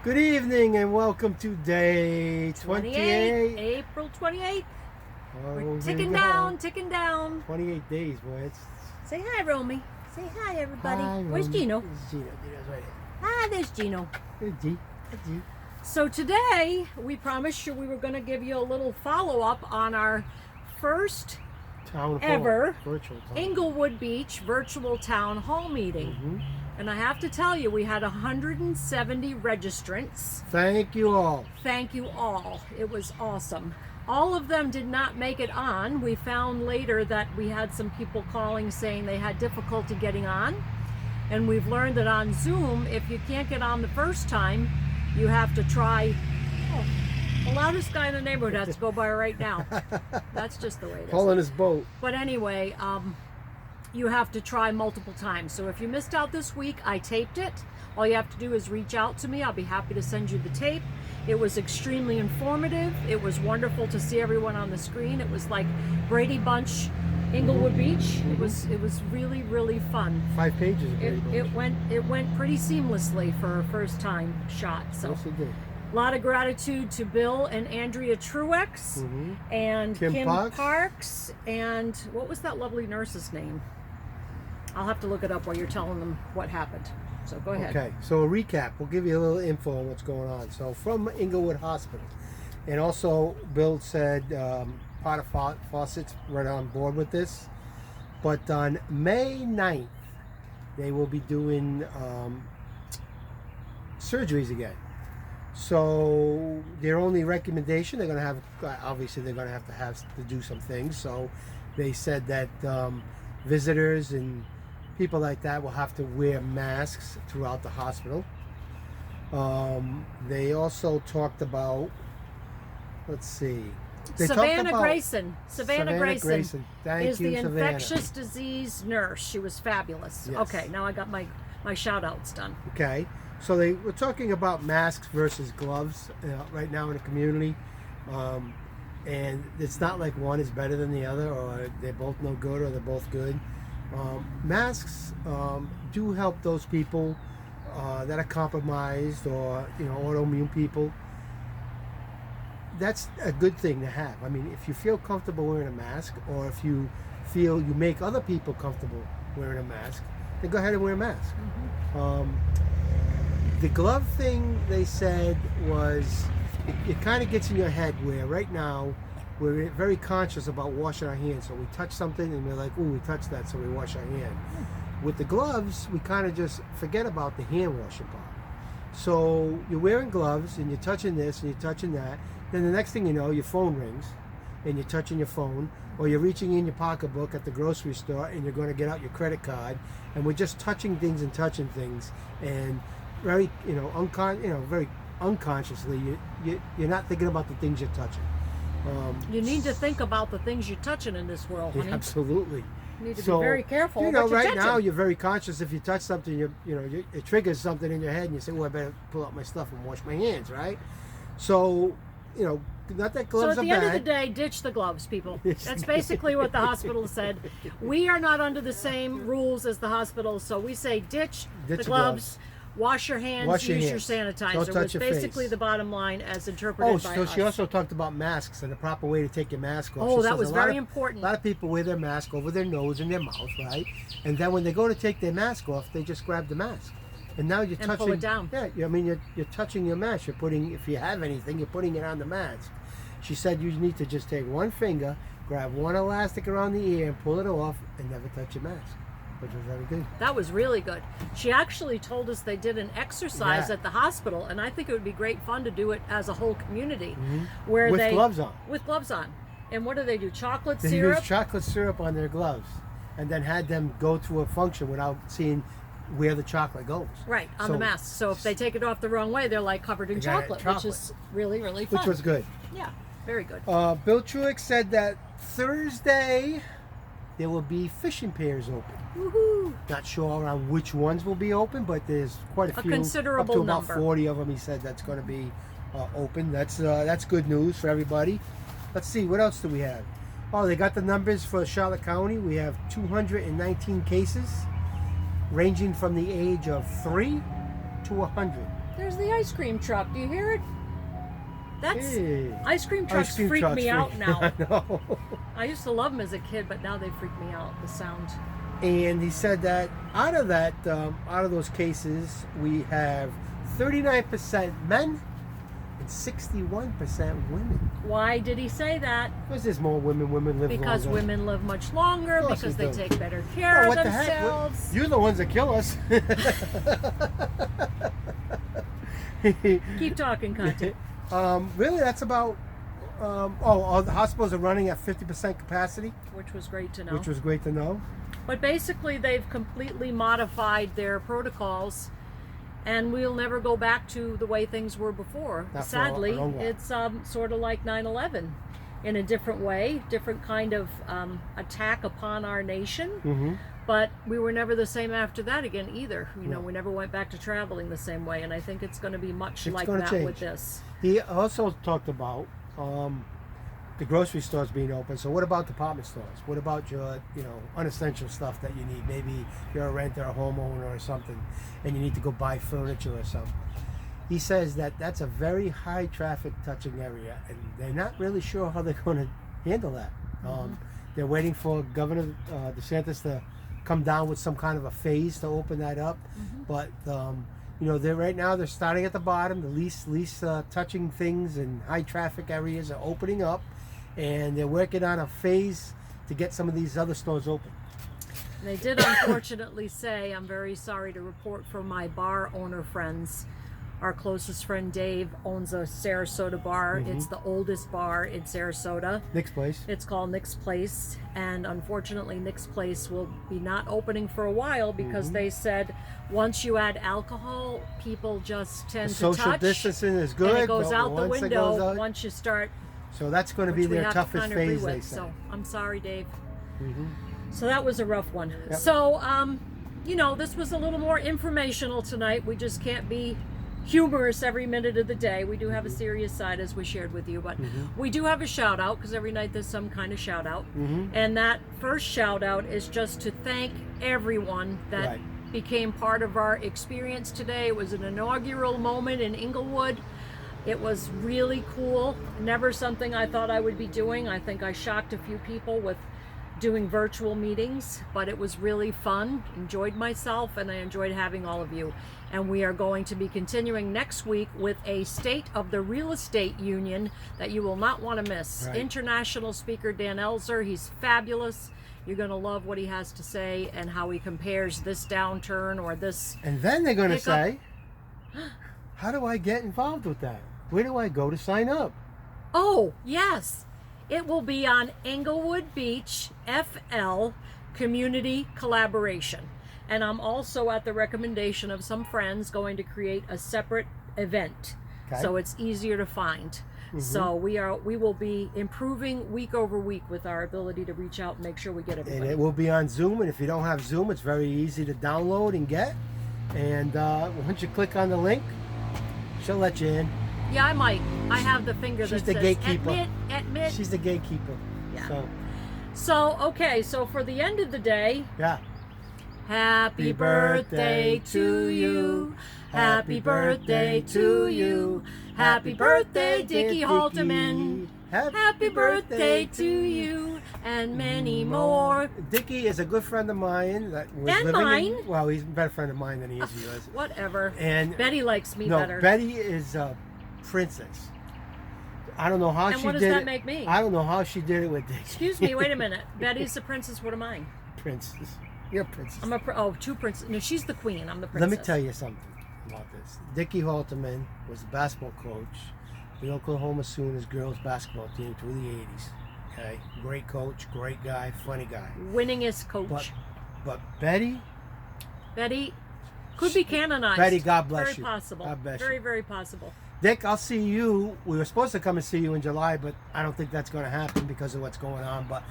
Good evening and welcome to day 28. April 28th. Oh, We're here ticking we go. down. 28 days, boy. Say hi, Romy. Say hi, everybody. Hi, Where's Romy. Gino? There's Gino. Gino's right here. Hi, there's Gino. Hey, G. Hey, G. So today, we promised you we were going to give you a little follow-up on our first Town hall. ever Virtual town. Inglewood Beach virtual town hall meeting. Mm-hmm. And I have to tell you, we had 170 registrants. Thank you all. Thank you all. It was awesome. All of them did not make it on. We found later that we had some people calling saying they had difficulty getting on. And we've learned that on Zoom, if you can't get on the first time, you have to try. Oh, the loudest guy in the neighborhood has to go by right now. That's just the way it is. Hauling his boat. But anyway, you have to try multiple times. So if you missed out this week, I taped it. All you have to do is reach out to me. I'll be happy to send you the tape. It was extremely informative. It was wonderful to see everyone on the screen. It was like Brady Bunch, Inglewood Beach. It was really, really fun. 5 pages of It went pretty seamlessly for a first time shot. So Yes, it did. a lot of gratitude to Bill and Andrea Truex and Kim Parks and what was that lovely nurse's name? I'll have to look it up while you're telling them what happened. So go ahead. Okay, so a recap. We'll give you a little info on what's going on. So from Inglewood Hospital, and also Bill said part of Fawcett's right on board with this. But on May 9th, they will be doing surgeries again. So their only recommendation, they're going to have, obviously they're going to have to do some things. So they said that visitors and people like that will have to wear masks throughout the hospital. They also talked about, let's see. Savannah Grayson. Savannah Grayson Thank is you, the Savannah. infectious disease nurse. She was fabulous. Yes. Okay, now I got my shout outs done. Okay, so they were talking about masks versus gloves right now in the community. And it's not like one is better than the other, or they're both no good, or they're both good. Masks do help those people that are compromised, or autoimmune people. That's a good thing to have. I mean, if you feel comfortable wearing a mask, or if you feel you make other people comfortable wearing a mask, then go ahead and wear a mask. The glove thing, they said, was it kind of gets in your head where right now we're very conscious about washing our hands. So we touch something and we're like, oh, we touched that, so we wash our hand. With the gloves, we kind of just forget about the hand washing part. So you're wearing gloves and you're touching this and you're touching that. Then the next thing you know, your phone rings and you're touching your phone, or you're reaching in your pocketbook at the grocery store and you're going to get out your credit card, and we're just touching things and touching things, and very, very unconsciously, you're not thinking about the things you're touching. You need to think about the things you're touching in this world, honey. Yeah, absolutely. You need to be very careful. You know, what you're right now touching. you're very conscious. If you touch something, it triggers something in your head, and you say, "Well, I better pull out my stuff and wash my hands." Right? So, not that gloves are bad. So at the end of the day, ditch the gloves, people. That's basically what the hospital said. We are not under the same rules as the hospital, so we say ditch the gloves. Wash your hands, use your sanitizer. Don't touch was your basically face. the bottom line as interpreted by us. She also talked about masks and the proper way to take your mask off. Oh, that was very important. A lot of people wear their mask over their nose and their mouth, right? And then when they go to take their mask off, they just grab the mask. And now you're touching. Pull it down. Yeah, I mean, you're touching your mask. You're putting, if you have anything, you're putting it on the mask. She said you need to just take one finger, grab one elastic around the ear, and pull it off, and never touch your mask. Which was very good. That was really good. She actually told us they did an exercise at the hospital, and I think it would be great fun to do it as a whole community, where with gloves on. With gloves on. And what do they do? Chocolate they syrup? They used chocolate syrup on their gloves, and then had them go to a function without seeing where the chocolate goes. Right, on the mask. So if they take it off the wrong way, they're like covered in chocolate, which is really, really fun. Which was good. Yeah, very good. Bill Truick said that Thursday there will be fishing piers open. Woohoo! Not sure on which ones will be open, but there's quite a few. Considerable up to number. About 40 of them. He said that's going to be open. That's good news for everybody. Let's see, what else do we have? Oh, they got the numbers for Charlotte County. We have 219 cases, ranging from the age of 3 to 100. There's the ice cream truck. Do you hear it? That's Hey. ice cream trucks Ice cream freak trucks me out now. I know. I used to love them as a kid, but now they freak me out. The sound. And he said that out of those cases, we have 39% men and 61% women. Why did he say that? Because there's more women. Women live Because longer. women live much longer, Of course because we they do. take better care Oh, of what the heck? themselves. You're the ones that kill us. Keep talking, Conti. Really, that's about. All the hospitals are running at 50% capacity, Which was great to know. which was great to know. But basically, they've completely modified their protocols, and we'll never go back to the way things were before. Not for Sadly, a long while. it's sort of like 9/11 in a different way, different kind of attack upon our nation. Mm-hmm. But we were never the same after that again either. You know, we never went back to traveling the same way, and I think it's going to be much It's like gonna that change. with this. He also talked about the grocery stores being open. So what about department stores? What about your, unessential stuff that you need? Maybe you're a renter, a homeowner or something, and you need to go buy furniture or something. He says that that's a very high traffic touching area, and they're not really sure how they're going to handle that. They're waiting for Governor DeSantis to come down with some kind of a phase to open that up. But they're right now they're starting at the bottom. The least touching things in high traffic areas are opening up, and they're working on a phase to get some of these other stores open. They did unfortunately say, I'm very sorry to report for my bar owner friends, our closest friend Dave owns a Sarasota bar. It's the oldest bar in Sarasota. Nick's place. It's called Nick's Place, and unfortunately Nick's Place will be not opening for a while because they said once you add alcohol, people just tend The to social touch. distancing is good. And it goes but out the once it window goes out- once you start. So that's going to be Which we their have to toughest kind of agree phase, they with. say. So I'm sorry, Dave. Mhm. So that was a rough one. Yep. So, this was a little more informational tonight. We just can't be humorous every minute of the day. We do have a serious side, as we shared with you, but we do have a shout out because every night there's some kind of shout out. And that first shout out is just to thank everyone that Right. became part of our experience today. It was an inaugural moment in Inglewood. It was really cool. Never something I thought I would be doing. I think I shocked a few people with doing virtual meetings, but it was really fun. Enjoyed myself, and I enjoyed having all of you. And we are going to be continuing next week with a State of the Real Estate Union that you will not want to miss. Right. International speaker Dan Elzer, he's fabulous. You're going to love what he has to say and how he compares this downturn or this. And then they're going to Hiccup. say, how do I get involved with that? Where do I go to sign up? Oh, yes. It will be on Englewood Beach FL Community Collaboration. And I'm also, at the recommendation of some friends, going to create a separate event. Okay. So it's easier to find. So we will be improving week over week with our ability to reach out and make sure we get And everybody. it will be on Zoom. And if you don't have Zoom, it's very easy to download and get. And once you click on the link, she'll let you in. Yeah, I might. I have the finger She's that the says gatekeeper. admit. She's the gatekeeper. Yeah. So, okay, so for the end of the day, Yeah. happy birthday to you. Happy birthday to you. Happy birthday, Dickie Halterman. Happy birthday to you and many more. Dickie is a good friend of mine that was And living mine. in. Well, he's a better friend of mine than he is yours. Whatever. And Betty likes me no, better. Betty is a princess. I don't know how And she what does did that it. make me? I don't know how she did it with Dickie. Excuse me, wait a minute. Betty's the princess. What am I? Princess. You're a princess. I'm two princesses. No, she's the queen. I'm the Let princess. me tell you something about this. Dickie Halterman was the basketball coach for the Oklahoma Sooners girls basketball team through the 80s. Okay, great coach, great guy, funny guy. Winningest coach. But Betty, Betty could be canonized. Betty, God bless very you. Possible. God bless very, you. very possible. Dick, I'll see you. We were supposed to come and see you in July, but I don't think that's going to happen because of what's going on. But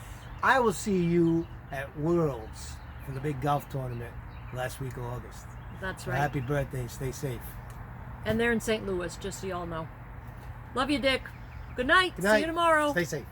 I will see you at Worlds for the big golf tournament last week of August. That's So right. happy birthday. Stay safe. And they're in St. Louis, just so y'all know. Love you, Dick. Good night. Good night. See you tomorrow. Stay safe.